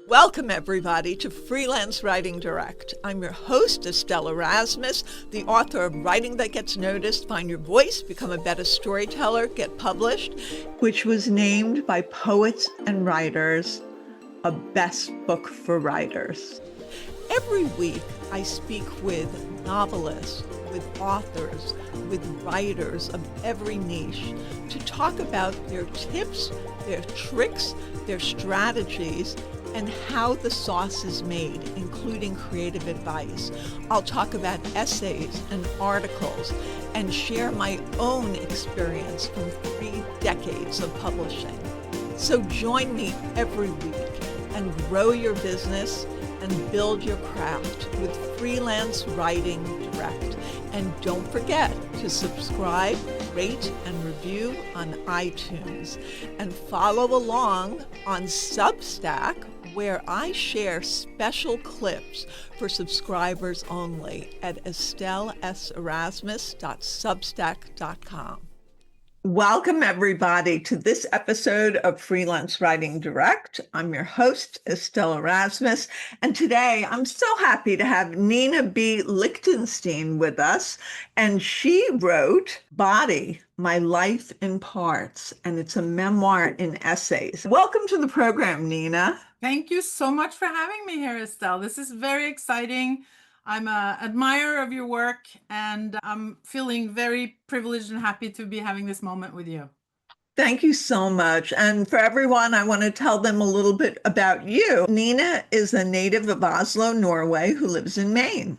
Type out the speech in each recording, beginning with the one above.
Welcome, everybody, to Freelance Writing Direct. I'm your host, Estelle Erasmus, the author of Writing That Gets Noticed, Find Your Voice, Become a Better Storyteller, Get Published, which was named by Poets and Writers a best book for writers. Every week, I speak with novelists, with authors, with writers of every niche to talk about their tips, their tricks, their strategies, and how the sauce is made, including creative advice. I'll talk about essays and articles and share my own experience from 3 decades of publishing. So join me every week and grow your business and build your craft with Freelance Writing Direct. And don't forget to subscribe, rate, and review on iTunes. And follow along on Substack, where I share special clips for subscribers only at estelleserasmus.substack.com. Welcome, everybody, to this episode of Freelance Writing Direct. I'm your host, Estelle Erasmus, and today I'm so happy to have Nina B. Lichtenstein with us, and she wrote Body, My Life in Parts, and it's a memoir in essays. Welcome to the program, Nina. Thank you so much for having me here, Estelle. This is very exciting. I'm an admirer of your work, and I'm feeling very privileged and happy to be having this moment with you. Thank you so much. And for everyone, I want to tell them a little bit about you. Nina is a native of Oslo, Norway, who lives in Maine.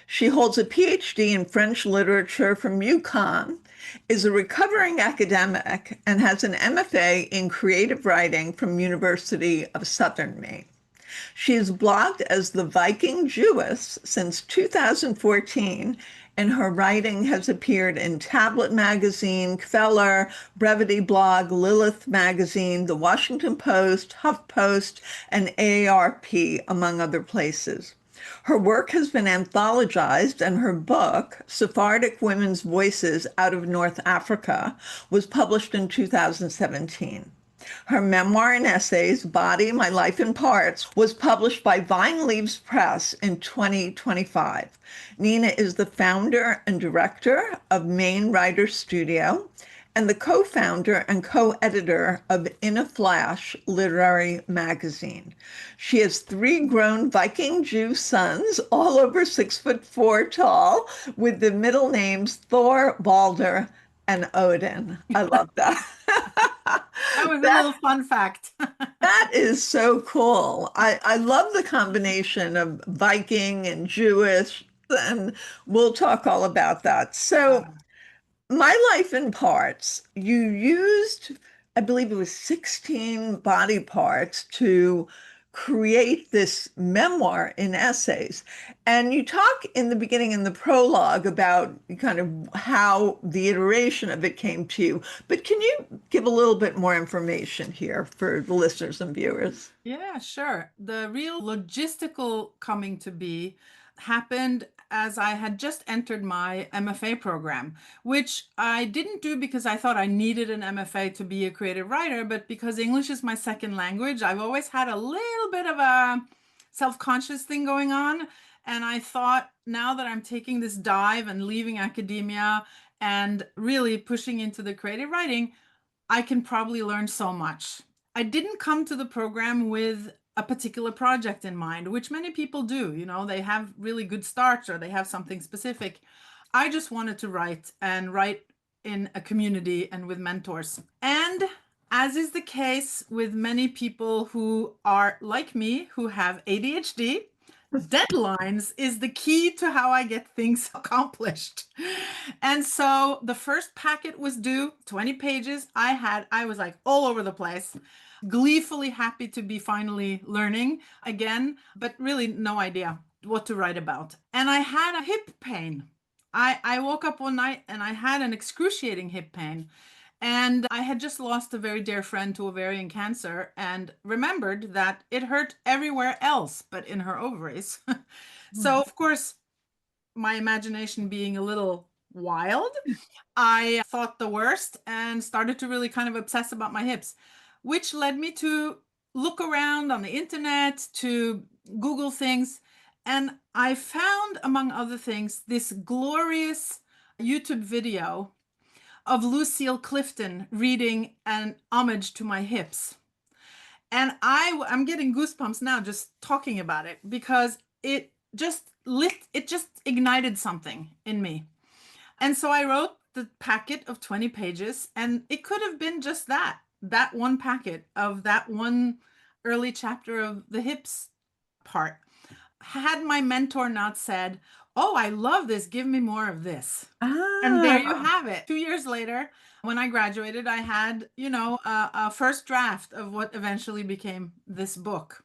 She holds a PhD in French literature from UCONN, is a recovering academic, and has an MFA in creative writing from University of Southern Maine. She has blogged as the Viking Jewess since 2014, and her writing has appeared in Tablet Magazine, Kveller, Brevity Blog, Lilith Magazine, The Washington Post, HuffPost, and AARP, among other places. Her work has been anthologized, and her book, Sephardic Women's Voices Out of North Africa, was published in 2017. Her memoir-in-essays, Body, My Life in Parts, was published by Vine Leaves Press in 2025. Nina is the founder and director of Maine Writers Studio and the co-founder and co-editor of In a Flash Literary Magazine. She has 3 grown Viking Jew sons, all over 6'4" tall, with the middle names Thor, Balder, and Odin. I love that. That was a little fun fact. That is so cool. I love the combination of Viking and Jewish, and we'll talk all about that. So, My Life in Parts, you used, I believe it was 16 body parts to create this memoir in essays. And you talk in the beginning, in the prologue, about kind of how the iteration of it came to you. But can you give a little bit more information here for the listeners and viewers? Yeah, sure. The real logistical coming to be happened as I had just entered my MFA program, which I didn't do because I thought I needed an MFA to be a creative writer, but because English is my second language. I've always had a little bit of a self-conscious thing going on. And I thought, now that I'm taking this dive and leaving academia and really pushing into the creative writing, I can probably learn so much. I didn't come to the program with a particular project in mind, which many people do. You know, they have really good starts or they have something specific. I just wanted to write and write in a community and with mentors. And as is the case with many people who are like me, who have ADHD, deadlines is the key to how I get things accomplished. And so the first packet was due, 20 pages. I was like all over the place, gleefully happy to be finally learning again, but really no idea what to write about. And I had a hip pain. I woke up one night and I had an excruciating hip pain. And I had just lost a very dear friend to ovarian cancer and remembered that it hurt everywhere else but in her ovaries. So, of course, my imagination being a little wild, I thought the worst and started to really kind of obsess about my hips, which led me to look around on the internet, to Google things. And I found, among other things, this glorious YouTube video of Lucille Clifton reading an homage to my hips. And I'm getting goosebumps now just talking about it, because it just ignited something in me. And so I wrote the packet of 20 pages, and it could have been just that one packet of that one early chapter of the hips part. Had my mentor not said, "Oh, I love this, give me more of this." And there you Ah, have it. 2 years later, when I graduated, I had, a first draft of what eventually became this book.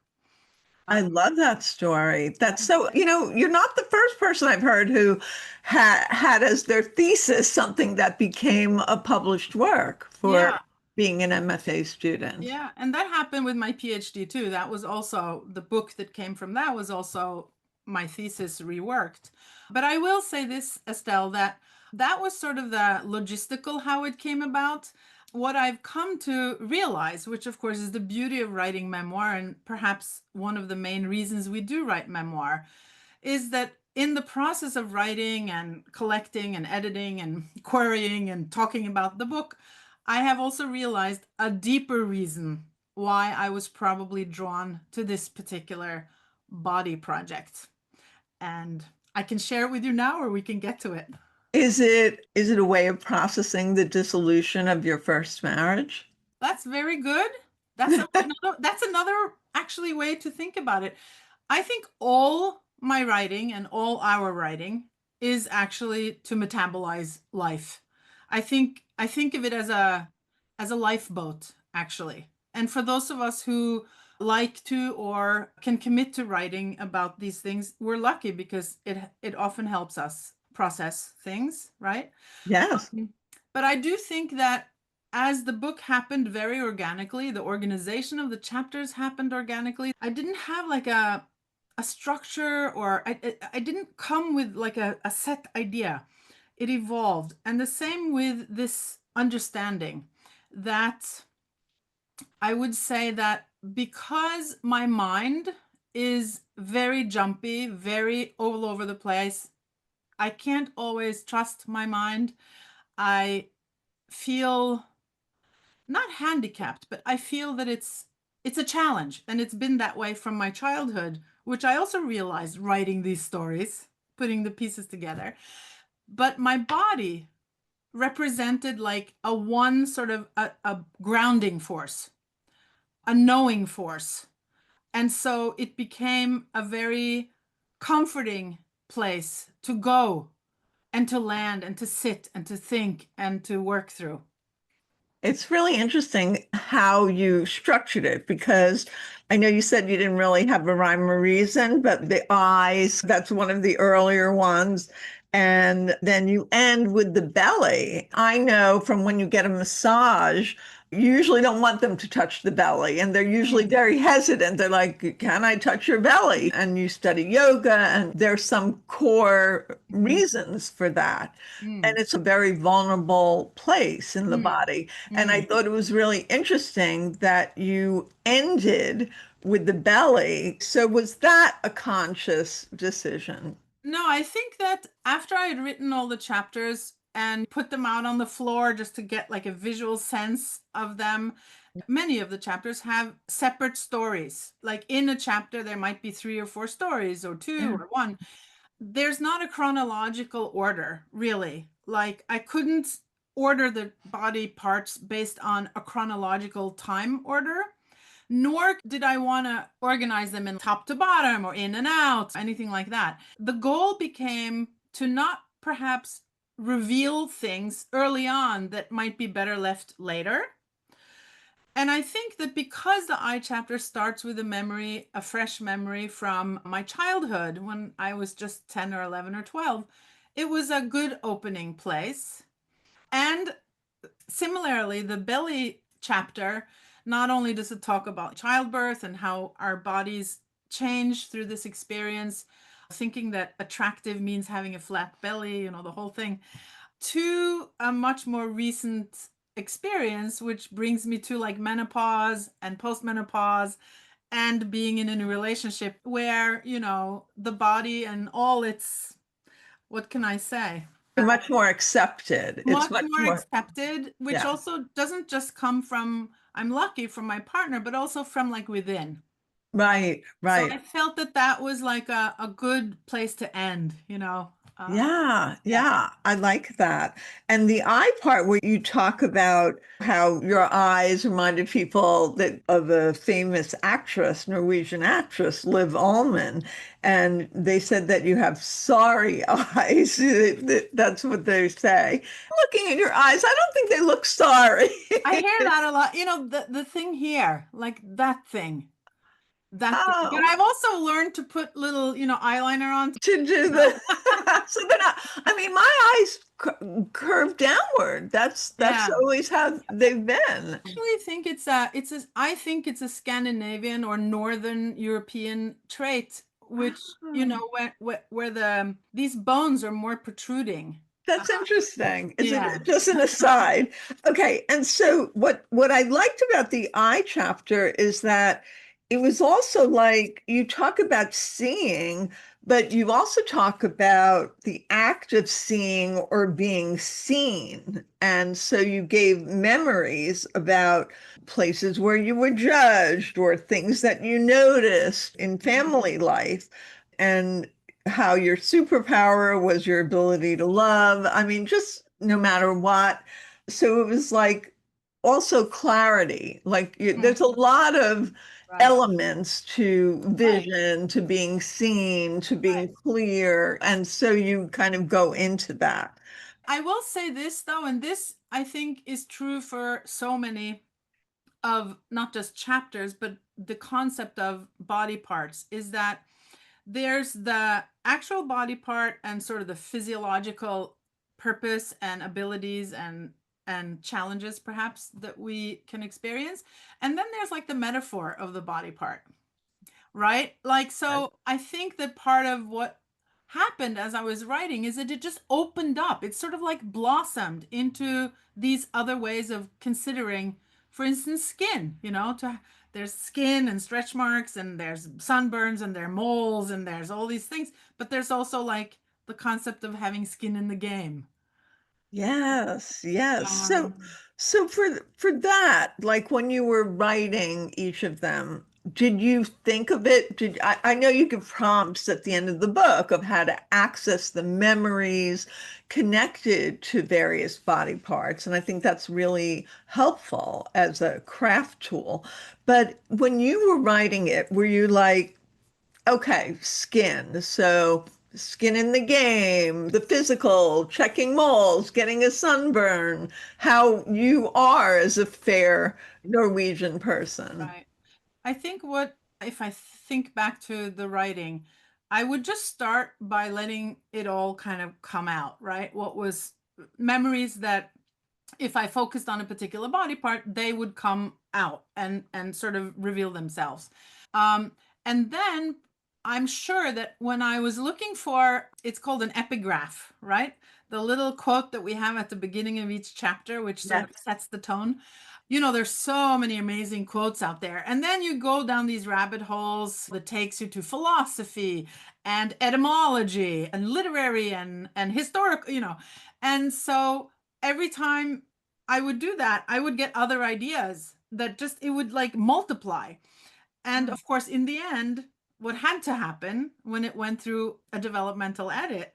I Um, love that story. That's so, you're not the first person I've heard who had as their thesis something that became a published work for yeah, being an MFA student. yeah. And that happened with my PhD too. That was also the book that came from that was also my thesis reworked. But I will say this, Estelle, that was sort of the logistical how it came about. What I've come to realize, which of course is the beauty of writing memoir, and perhaps one of the main reasons we do write memoir, is that in the process of writing and collecting and editing and querying and talking about the book, I have also realized a deeper reason why I was probably drawn to this particular body project. And I can share it with you now, or we can get to it. Is it a way of processing the dissolution of your first marriage? That's very good. That's another actually way to think about it. I think all my writing and all our writing is actually to metabolize life. I think of it as a lifeboat, actually. And for those of us who like to or can commit to writing about these things, we're lucky, because it often helps us process things, right? Yes. But I do think that as the book happened very organically, the organization of the chapters happened organically. I didn't have like a structure, or I didn't come with like a set idea. It evolved. And the same with this understanding that I would say that because my mind is very jumpy, very all over the place, I can't always trust my mind. I feel not handicapped, but I feel that it's a challenge, and it's been that way from my childhood, which I also realized writing these stories, putting the pieces together. But my body represented like a one sort of a grounding force, a knowing force. And so it became a very comforting place to go and to land and to sit and to think and to work through. It's really interesting how you structured it because I know you said you didn't really have a rhyme or reason, but the eyes, that's one of the earlier ones. And then you end with the belly. I know from when you get a massage, you usually don't want them to touch the belly, and they're usually Mm, very hesitant. They're like, "Can I touch your belly?" And you study yoga, and there's some core mm, reasons for that. And mm, it's a very vulnerable place in the mm, body. And I mm. thought it was really interesting that you ended with the belly. So was that a conscious decision? No, I think that after I had written all the chapters and put them out on the floor just to get like a visual sense of them, many of the chapters have separate stories. Like in a chapter, there might be 3 or 4 stories, or two Yeah. or one. There's not a chronological order, really. Like I couldn't order the body parts based on a chronological time order, nor did I want to organize them in top to bottom or in and out, anything like that. The goal became to not perhaps reveal things early on that might be better left later. And I think that because the I chapter starts with a memory, a fresh memory from my childhood when I was just 10 or 11 or 12, it was a good opening place. And similarly, the belly chapter, not only does it talk about childbirth and how our bodies change through this experience, thinking that attractive means having a flat belly, the whole thing, to a much more recent experience, which brings me to like menopause and postmenopause and being in a relationship where, the body and all its, what can I say? Much more accepted. It's Much much more more, accepted, which yeah. also doesn't just come from, I'm lucky, from my partner, but also from like within. Right, So I right. felt that that was like a good place to end, Yeah, Yeah. yeah, I like that. And the eye part where you talk about how your eyes reminded people that of a famous actress, Norwegian actress, Liv Ullmann, and they said that you have sorry eyes. That's what they say. Looking at your eyes, I don't think they look sorry. I hear that a lot. The thing here, like that thing. But Oh, I've also learned to put little, eyeliner on. to do the so they're not, I mean, my eyes curve downward. That's Yeah. always how they've been. Actually think I think it's a Scandinavian or Northern European trait, which, Oh, where these bones are more protruding. Uh, that's interesting. Is yeah. it just an aside? Okay, and so what I liked about the eye chapter is that it was also like you talk about seeing, but you also talk about the act of seeing or being seen. And so you gave memories about places where you were judged or things that you noticed in family life. And how your superpower was your ability to love. I mean, just no matter what. So it was like also clarity. Like Mm, there's a lot of right. elements to Right. vision, to being seen, to Right. being clear. And so you kind of go into that. I will say this though, and this I think is true for so many of not just chapters, but the concept of body parts is that there's the actual body part and sort of the physiological purpose and abilities and challenges perhaps that we can experience. And then there's like the metaphor of the body part, right? Like, so I think that part of what happened as I was writing is that it just opened up. It sort of like blossomed into these other ways of considering, for instance, skin, there's skin and stretch marks and there's sunburns and there are moles and there's all these things, but there's also like the concept of having skin in the game. Yes, yes. So, Um, so for that, like when you were writing each of them, did you think of it? I know you give prompts at the end of the book of how to access the memories connected to various body parts, and I think that's really helpful as a craft tool. But when you were writing it, were you like, okay, skin. So skin in the game, the physical, checking moles, getting a sunburn, how you are as a fair Norwegian person. right. I think what, if I think back to the writing, I would just start by letting it all kind of come out, right? What was memories that if I focused on a particular body part, they would come out and sort of reveal themselves. Um, and then I'm sure that when I was looking for, it's called an epigraph, right? The little quote that we have at the beginning of each chapter, which sort of Yes. sets the tone. There's so many amazing quotes out there. And then you go down these rabbit holes that takes you to philosophy and etymology and literary and historical, And so every time I would do that, I would get other ideas that just it would like multiply. And of course, in the end, what had to happen when it went through a developmental edit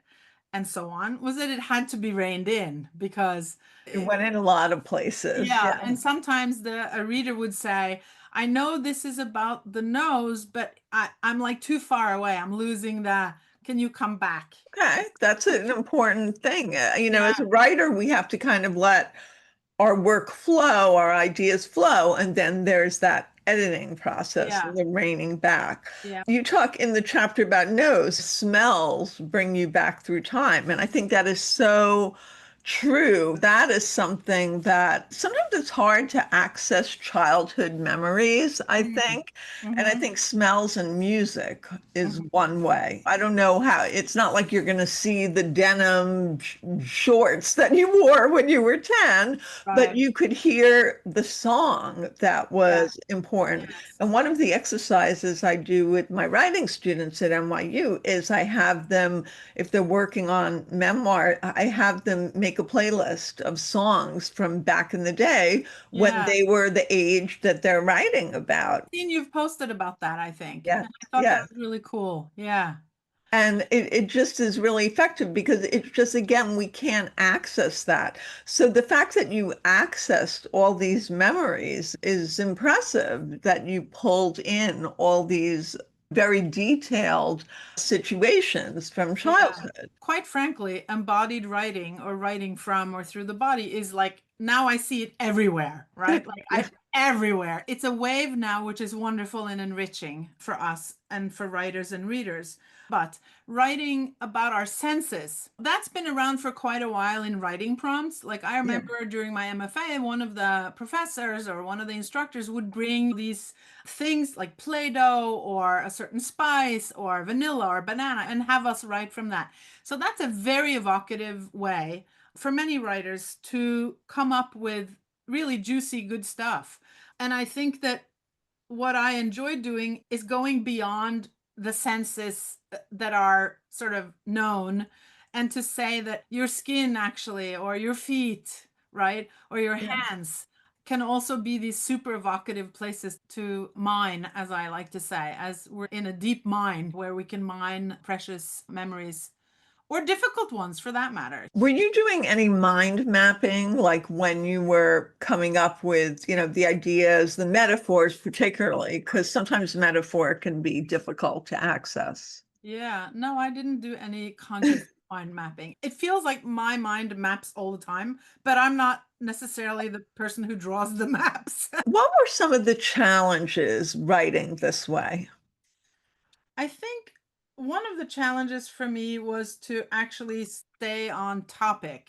and so on was that it had to be reined in because It went in a lot of places. yeah, Yeah. and sometimes a reader would say, I know this is about the nose, but I'm like too far away. I'm losing can you come back? Okay. That's an important thing. As Yeah, a writer, we have to kind of let our work flow, our ideas flow, and then there's that editing process yeah, and the reining back. yeah. You talk in the chapter about nose, smells bring you back through time. And I think that is so True. That is something that sometimes it's hard to access childhood memories, I Mm. think. And I Mm-hmm. think smells and music is Mm-hmm. one way. I don't know how, it's not like you're going to see the denim shorts that you wore when you were 10, but Right. you could hear the song that Yeah. was important. Yes. And one of the exercises I do with my writing students at NYU is I have them, if they're working on memoir, I have them make a playlist of songs from back in the day when Yeah. they were the age that they're writing about. Seen you've posted about that, I think. Yes, And I thought that yes. was really cool. Yeah. And it just is really effective because it's just, again, we can't access that. So the fact that you accessed all these memories is impressive, that you pulled in all these very detailed situations from Yeah. childhood. Quite frankly, embodied writing or writing from or through the body is like now I see it everywhere, right? Like Yeah. I everywhere. It's a wave now, which is wonderful and enriching for us and for writers and readers. But writing about our senses, that's been around for quite a while in writing prompts. Like I Yeah. remember during my MFA, one of the professors or one of the instructors would bring these things like Play-Doh or a certain spice or vanilla or banana and have us write from that. So that's a very evocative way for many writers to come up with really juicy, good stuff. And I think that what I enjoy doing is going beyond the senses that are sort of known and to say that your skin actually, or your feet, right, or your Yeah. hands can also be these super evocative places to mine, as I like to say, as we're in a deep mine where we can mine precious memories or difficult ones for that matter. Were you doing any mind mapping, like when you were coming up with, the ideas, the metaphors particularly, because sometimes metaphor can be difficult to access. Yeah, no, I didn't do any conscious mind mapping. It feels like my mind maps all the time, but I'm not necessarily the person who draws the maps. What were some of the challenges writing this way? I think one of the challenges for me was to actually stay on topic,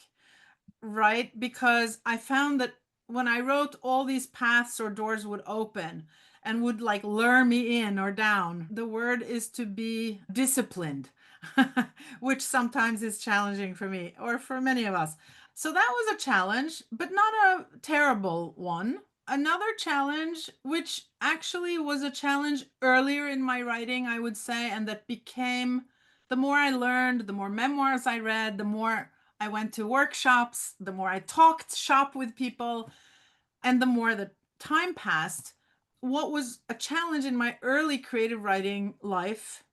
right? Because I found that when I wrote, all these paths or doors would open and would like lure me in or down. The word is to be disciplined, which sometimes is challenging for me or for many of us. So that was a challenge, but not a terrible one. Another challenge, which actually was a challenge earlier in my writing, I would say, and that became the more I learned, the more memoirs I read, the more I went to workshops, the more I talked shop with people, and the more the time passed. What was a challenge in my early creative writing life,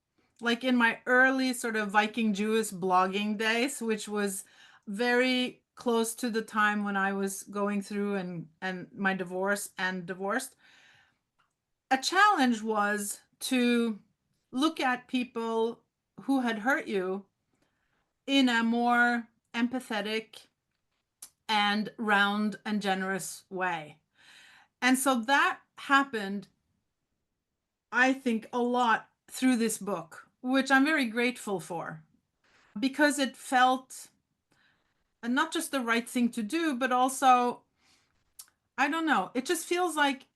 like in my early sort of Viking Jewess blogging days, which was very close to the time when I was going through and my divorce and divorced. A challenge was to look at people who had hurt you in a more empathetic and round and generous way. And so that happened, I think, a lot through this book, which I'm very grateful for because it felt not just the right thing to do, but also, I don't know, it just feels like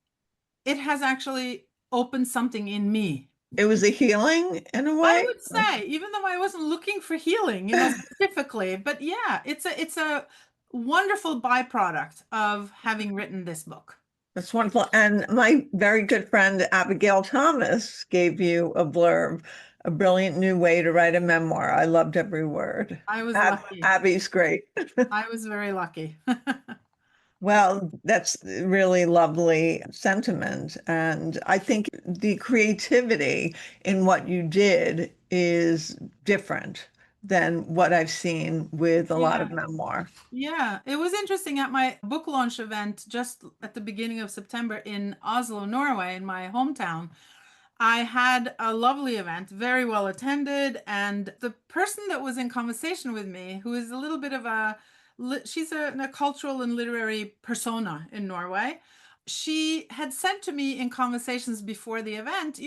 it has actually opened something in me. It was a healing in a I way. would say, even though I wasn't looking for healing, specifically, but yeah, it's a wonderful byproduct of having written this book. That's wonderful. And my very good friend Abigail Thomas gave you a blurb, a brilliant new way to write a memoir. I loved every word. I was lucky. Abby's great. I was very lucky. Well, that's really lovely sentiment. And I think the creativity in what you did is different than what I've seen with a lot Yeah. of memoir. Yeah, it was interesting at my book launch event just at the beginning of September in Oslo, Norway, in my hometown. I had a lovely event, very well attended, and the person that was in conversation with me, who is a little bit of she's a cultural and literary persona in Norway. She had said to me in conversations before the event,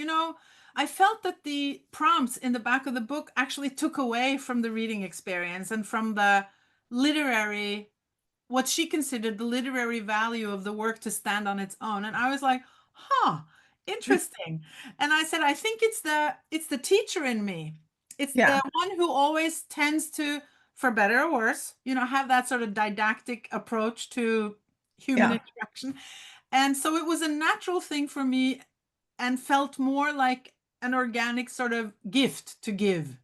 I felt that the prompts in the back of the book actually took away from the reading experience and from the literary, what she considered the literary value of the work to stand on its own. And I was like, huh, interesting. And I said, I think it's the teacher in me. It's Yeah. the one who always tends to, for better or worse, have that sort of didactic approach to human Yeah. interaction. And so it was a natural thing for me and felt more like an organic sort of gift to give,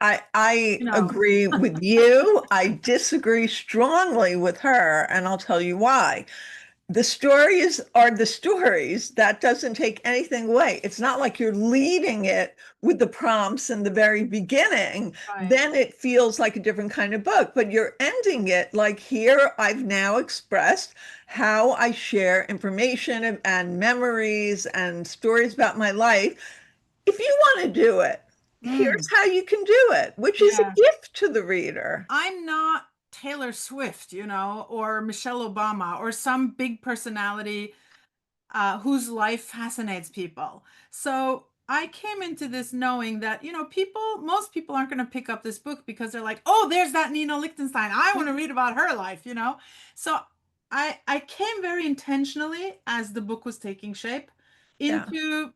I you know. agree with you. I disagree strongly with her, and I'll tell you why. The stories are the stories. That doesn't take anything away. It's not like you're leading it with the prompts in the very beginning. Right. Then it feels like a different kind of book, but you're ending it like here I've now expressed how I share information and memories and stories about my life. If you want to do it, Mm, here's how you can do it, which is yeah. a gift to the reader. I'm not Taylor Swift, or Michelle Obama or some big personality whose life fascinates people. So I came into this knowing that, most people aren't going to pick up this book because they're like, oh, there's that Nina Lichtenstein. I want to read about her life. So I came very intentionally as the book was taking shape Yeah. into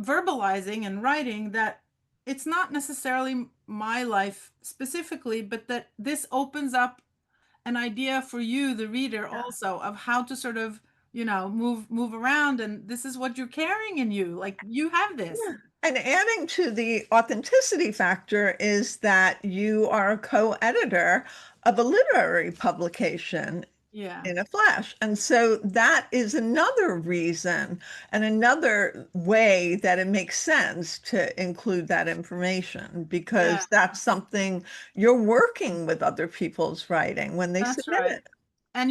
verbalizing and writing that it's not necessarily my life specifically, but that this opens up an idea for you, the reader, also of how to sort of, move around. And this is what you're carrying in you. Like you have this. Yeah. And adding to the authenticity factor is that you are a co-editor of a literary publication Yeah. in a flash. And so that is another reason and another way that it makes sense to include that information Yeah. because that's something you're working with other people's writing when they That's submit right. it. And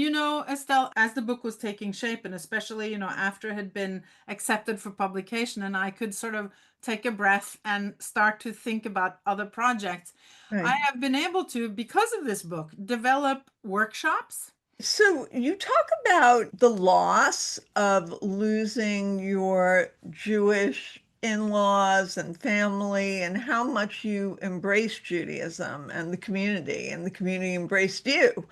Estelle, as the book was taking shape, and especially, after it had been accepted for publication, and I could sort of take a breath and start to think about other projects, I Right. have been able to, because of this book, develop workshops. So you talk about the loss of losing your Jewish in-laws and family and how much you embraced Judaism and the community embraced you.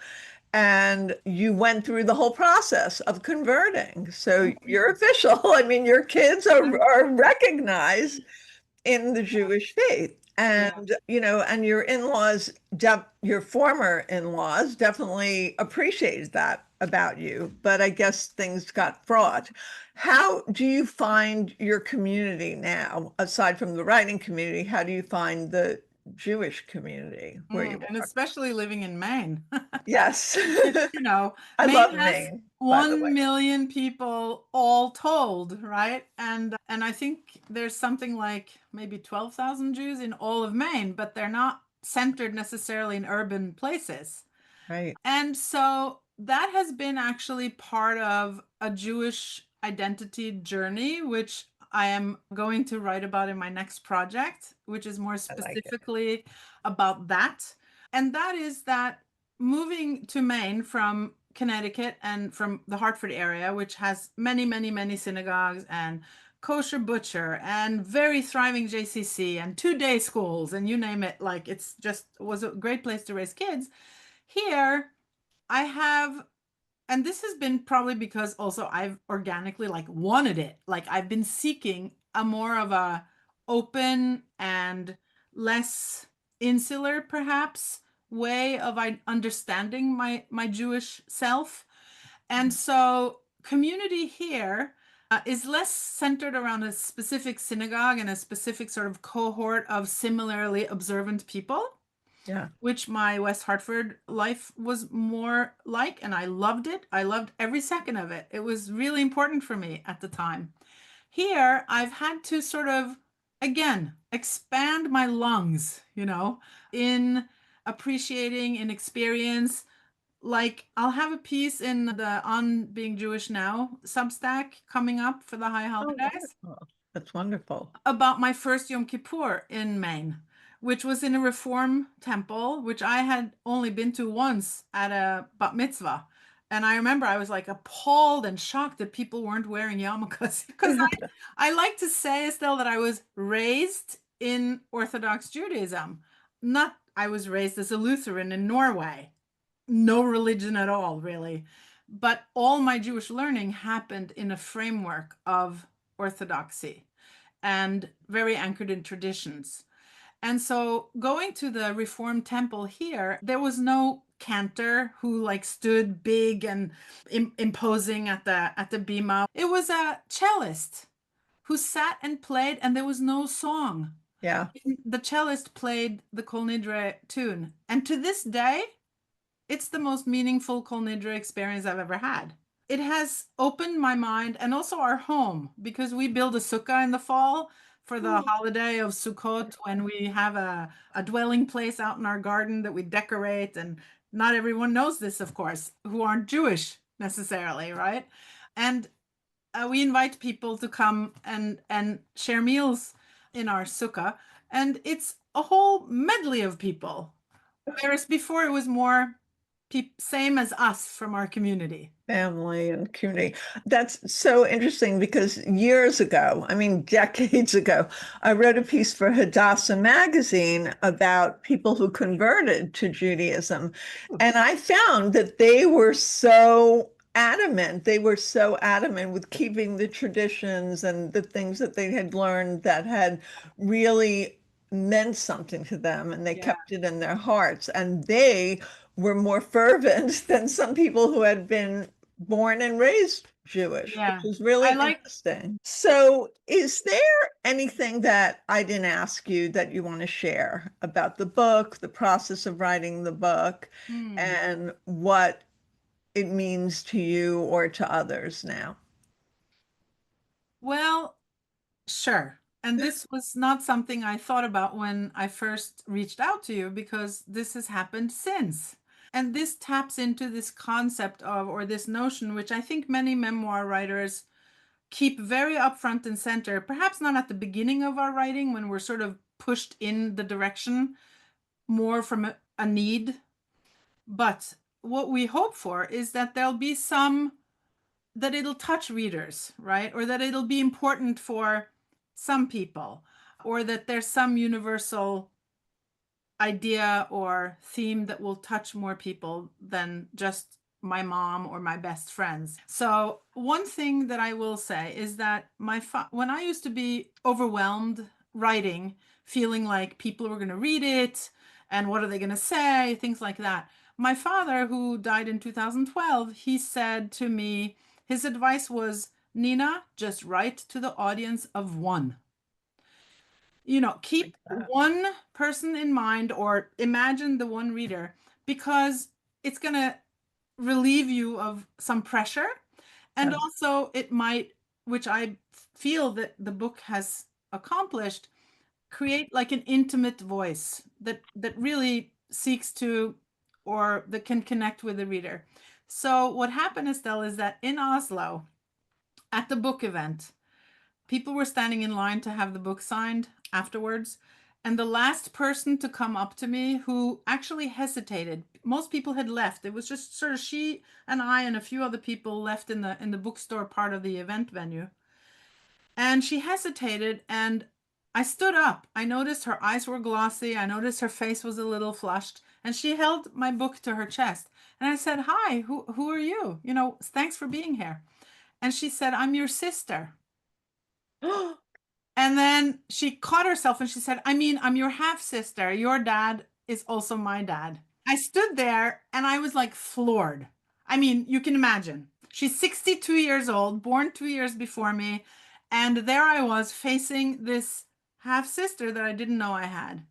And you went through the whole process of converting. So you're official. I mean, your kids are recognized in the Jewish faith. Yeah, And your in-laws, your former in-laws definitely appreciated that about you, but I guess things got fraught. How do you find your community now, aside from the writing community? How do you find the Jewish community where you and are? especially living in Maine, Yes. which, I Maine love has Maine, by the way. 1 million people all told, right? And I think there's something like maybe 12,000 Jews in all of Maine, but they're not centered necessarily in urban places. Right. And so that has been actually part of a Jewish identity journey, which I am going to write about in my next project, which is more I like it. specifically about that. And that is that moving to Maine from Connecticut and from the Hartford area, which has many, many, many synagogues and kosher butcher and very thriving JCC and 2-day schools and you name it, like it's just was a great place to raise kids. Here, I have, and this has been probably because also I've organically like wanted it. Like I've been seeking a more of a open and less insular, perhaps, way of understanding my Jewish self. And so community here is less centered around a specific synagogue and a specific sort of cohort of similarly observant people, Yeah. which my West Hartford life was more like, and I loved it. I loved every second of it. It was really important for me at the time. Here, I've had to sort of, again, expand my lungs, in appreciating an experience. Like, I'll have a piece in the On Being Jewish Now Substack coming up for the High Oh, Holidays wonderful. That's wonderful. about my first Yom Kippur in Maine, which was in a Reform temple, which I had only been to once at a bat mitzvah. And I remember I was like appalled and shocked that people weren't wearing yarmulkes because I like to say, Estelle, that I was raised in Orthodox Judaism, not I was raised as a Lutheran in Norway, no religion at all, really. But all my Jewish learning happened in a framework of orthodoxy and very anchored in traditions. And so going to the Reformed temple here, there was no cantor who like stood big and imposing at the bima. It was a cellist who sat and played, and there was no song. Yeah. The cellist played the Kol Nidre tune. And to this day, it's the most meaningful Kol Nidre experience I've ever had. It has opened my mind and also our home, because we build a sukkah in the fall for the holiday of Sukkot, when we have a dwelling place out in our garden that we decorate. And not everyone knows this, of course, who aren't Jewish necessarily, right? And we invite people to come and share meals in our sukkah. And it's a whole medley of people. Whereas before it was more same as us from our community. Family and community. That's so interesting because years ago, I mean, decades ago, I wrote a piece for Hadassah magazine about people who converted to Judaism. And I found that they were so adamant. They were so adamant with keeping the traditions and the things that they had learned that had really meant something to them, and they Yeah. kept it in their hearts. And they were more fervent than some people who had been born and raised Jewish, which Yeah. is really I like, interesting. So, is there anything that I didn't ask you that you want to share about the book, the process of writing the book, hmm. and what it means to you or to others now? Well, sure. And this was not something I thought about when I first reached out to you, because this has happened since. And this taps into this concept of, or this notion, which I think many memoir writers keep very upfront and center, perhaps not at the beginning of our writing when we're sort of pushed in the direction more from a need. But what we hope for is that there'll be some, that it'll touch readers, right? Or that it'll be important for some people, or that there's some universal idea or theme that will touch more people than just my mom or my best friends. So one thing that I will say is that when I used to be overwhelmed writing, feeling like people were going to read it and what are they going to say, things like that. My father, who died in 2012, he said to me, his advice was, Nina, just write to the audience of one. Keep one person in mind, or imagine the one reader, because it's going to relieve you of some pressure. And Yeah. also it might, which I feel that the book has accomplished, create like an intimate voice that really seeks to, or that can connect with the reader. So what happened, Estelle, is that in Oslo at the book event, people were standing in line to have the book signed afterwards. And the last person to come up to me, who actually hesitated, most people had left. It was just sort of she and I and a few other people left in the bookstore part of the event venue. And she hesitated, and I stood up. I noticed her eyes were glossy. I noticed her face was a little flushed, and she held my book to her chest. And I said, "Hi, who are you? Thanks for being here." And she said, "I'm your sister." And then she caught herself and she said, "I mean, I'm your half sister. Your dad is also my dad." I stood there and I was like floored. I mean, you can imagine. She's 62 years old, born 2 years before me. And there I was facing this half sister that I didn't know I had.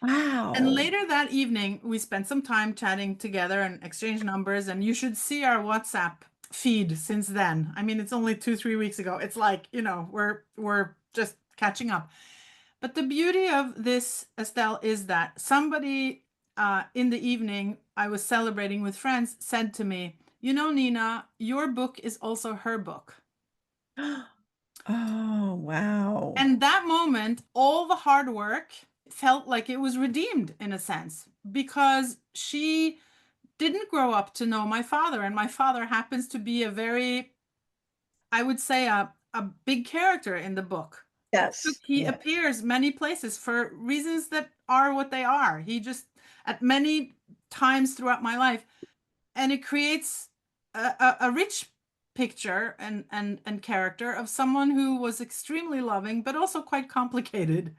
And Wow. later that evening, we spent some time chatting together and exchanged numbers. And you should see our WhatsApp feed since then. I mean, it's only 2, 3 weeks ago. It's like, we're just catching up. But the beauty of this, Estelle, is that somebody in the evening I was celebrating with friends said to me, Nina, your book is also her book. Oh, wow. And that moment, all the hard work felt like it was redeemed in a sense, because she didn't grow up to know my father. And my father happens to be a very, I would say, a big character in the book. Yes. He Yeah. appears many places for reasons that are what they are. He just, at many times throughout my life, and it creates a rich picture and character of someone who was extremely loving, but also quite complicated.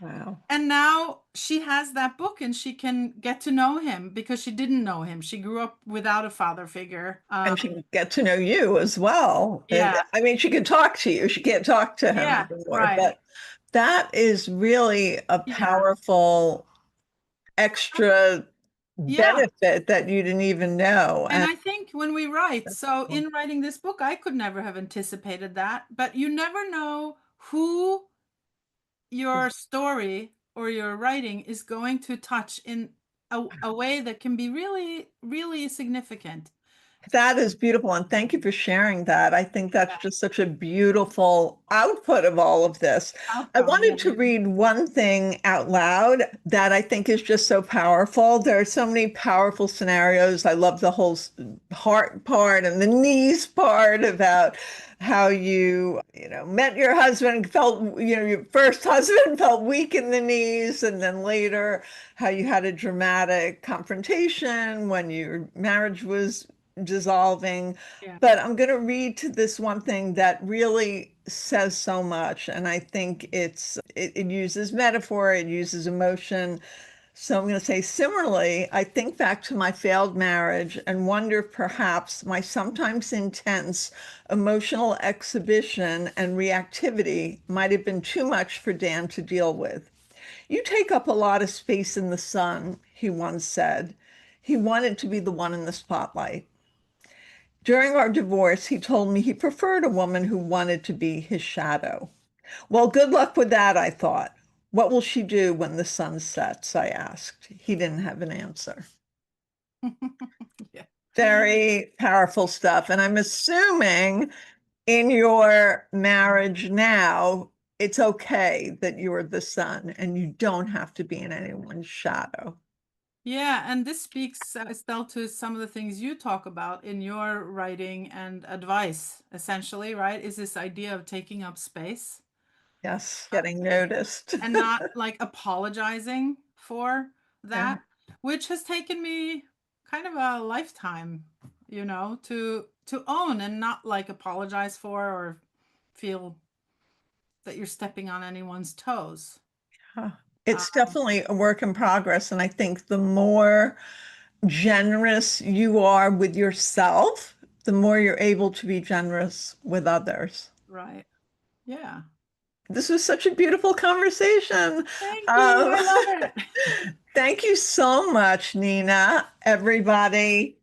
Wow. And now she has that book and she can get to know him because she didn't know him. She grew up without a father figure. And she can get to know you as well. Yeah, I mean, she can talk to you. She can't talk to him yeah, anymore, right. but that is really a Yeah, powerful extra yeah. benefit that you didn't even know. And And I think when we write, so in writing this book, I could never have anticipated that, but you never know who your story or your writing is going to touch in a way that can be really, really significant. that is beautiful. And thank you for sharing that. I think that's just such a beautiful output of all of this. I Outcome, wanted yeah. to read one thing out loud that I think is just so powerful. There are so many powerful scenarios. I love the whole heart part and the knees part about how you met your husband, felt, your first husband felt weak in the knees, and then later how you had a dramatic confrontation when your marriage was dissolving. Yeah. But I'm going to read to this one thing that really says so much. And I think it uses metaphor, it uses emotion. So I'm going to say, similarly, I think back to my failed marriage and wonder if perhaps my sometimes intense emotional exhibition and reactivity might have been too much for Dan to deal with. You take up a lot of space in the sun, he once said. He wanted to be the one in the spotlight. During our divorce, he told me he preferred a woman who wanted to be his shadow. Well, good luck with that, I thought. What will she do when the sun sets? I asked. He didn't have an answer. Yeah. Very powerful stuff. And I'm assuming in your marriage now, it's okay that you're the sun and you don't have to be in anyone's shadow. Yeah, and this speaks, Estelle, to some of the things you talk about in your writing and advice, essentially, right? Is this idea of taking up space Yes, getting noticed. and not like apologizing for Yeah. that, which has taken me kind of a lifetime, to own and not like apologize for or feel that you're stepping on anyone's toes. Huh. Uh, It's definitely a work in progress. And I think the more generous you are with yourself, the more you're able to be generous with others. right. Yeah. This was such a beautiful conversation. Thank you. Um, I love it. thank you so much, Nina. Everybody,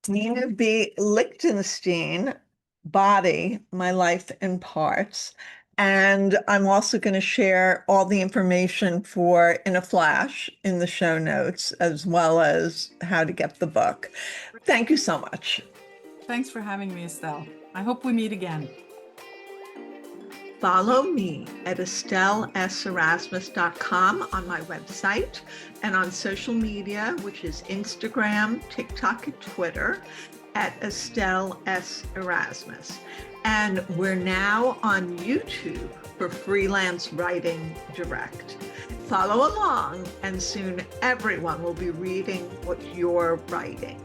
Nina B. Lichtenstein, Body, My Life in Parts. And I'm also going to share all the information for In a Flash in the show notes, as well as how to get the book. Thank you so much. Thanks for having me, Estelle. I hope we meet again. Follow me at EstelleSErasmus.com on my website and on social media, which is Instagram, TikTok, and Twitter at Estelle S. Erasmus. And we're now on YouTube for Freelance Writing Direct. Follow along, and soon everyone will be reading what you're writing.